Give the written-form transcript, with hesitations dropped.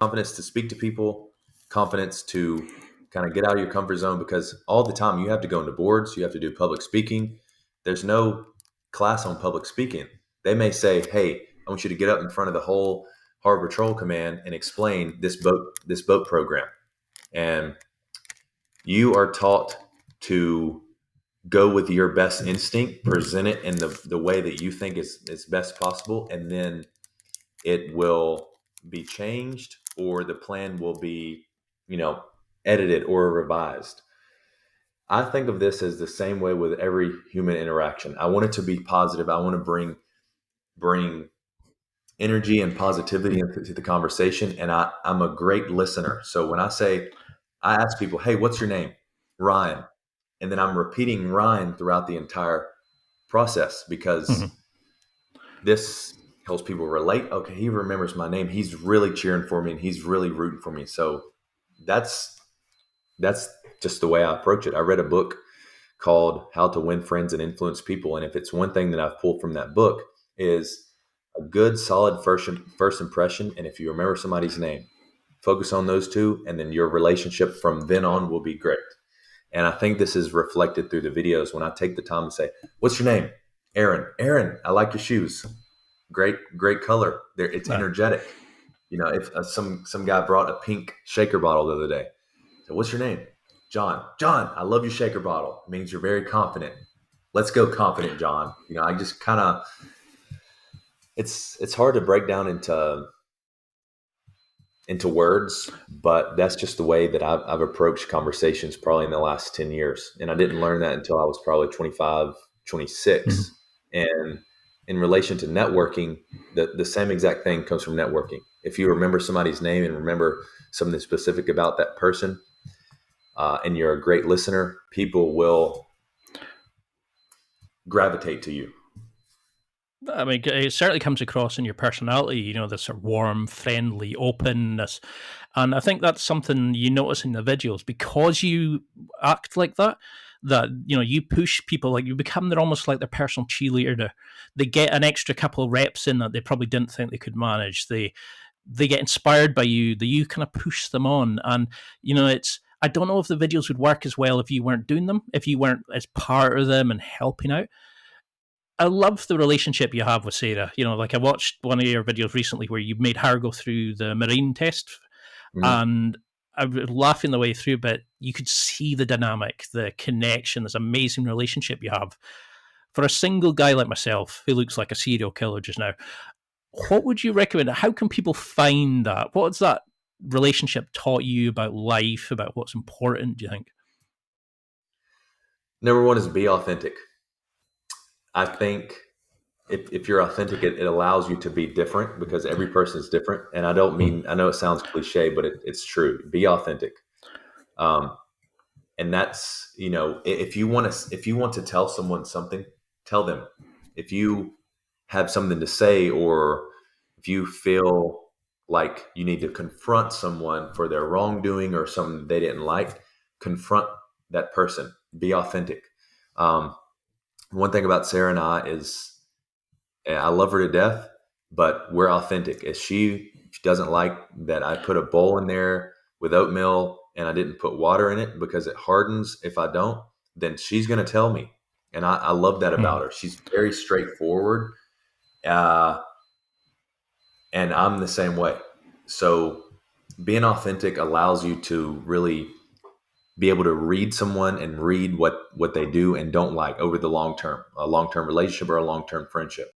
confidence to speak to people, confidence to kind of get out of your comfort zone, because all the time you have to go into boards, you have to do public speaking. There's no class on public speaking. They may say, "Hey, I want you to get up in front of the whole Harbor Patrol Command and explain this boat program." And you are taught to go with your best instinct, present it in the way that you think is best possible, and then it will be changed, or the plan will be, you know, edited or revised. I think of this as the same way with every human interaction. I want it to be positive. I want to bring energy and positivity into the conversation. And I'm a great listener. So when I ask people, "Hey, what's your name?" "Ryan." And then I'm repeating Ryan throughout the entire process, because Mhm. this helps people relate. Okay, he remembers my name. He's really cheering for me and he's really rooting for me. So that's that's just the way I approach it. I read a book called How to Win Friends and Influence People, and if it's one thing that I've pulled from that book, is a good solid first impression. And if you remember somebody's name, focus on those two, and then your relationship from then on will be great. And I think this is reflected through the videos when I take the time to say, "What's your name?" "Aaron." "Aaron, I like your shoes. Great color. It's Right. energetic." If some guy brought a pink shaker bottle the other day. So, "What's your name?" "John." "John, I love your shaker bottle. It means you're very confident. Let's go confident, John." I just kind of, it's hard to break down into words, but that's just the way that I've approached conversations probably in the last 10 years. And I didn't learn that until I was probably 25, Mhm. 26. And in relation to networking, the same exact thing comes from networking. If you remember somebody's name and remember something specific about that person, and you're a great listener, people will gravitate to you. I mean, it certainly comes across in your personality, this sort of warm, friendly, openness. And I think that's something you notice in the videos because you act like that. You push people, like you become, they're almost like their personal cheerleader. They get an extra couple of reps in that they probably didn't think they could manage. They get inspired by you, that you kind of push them on. And, I don't know if the videos would work as well if you weren't doing them, if you weren't as part of them and helping out. I love the relationship you have with Sarah. Like I watched one of your videos recently where you made her go through the marine test, Mhm. and I was laughing the way through, but you could see the dynamic, the connection, this amazing relationship you have. For a single guy like myself, who looks like a serial killer just now, what would you recommend? How can people find that? What's that relationship taught you about life, about what's important, do you think? Number one is be authentic. I think if you're authentic, it allows you to be different, because every person is different. And I don't Hmm. mean, I know it sounds cliche, but it's true. Be authentic. Um, and that's, if you want to tell someone something, tell them. If you have something to say, or if you feel like you need to confront someone for their wrongdoing or something they didn't like, confront that person. Be authentic. Um, One thing about Sarah and I is, I love her to death, but we're authentic. If she doesn't like that I put a bowl in there with oatmeal and I didn't put water in it because it hardens if I don't, then she's going to tell me. And I love that Hmm. about her. She's very straightforward. Uh, and I'm the same way. So being authentic allows you to really be able to read someone and read what they do and don't like over the long term, a long term relationship or a long term friendship.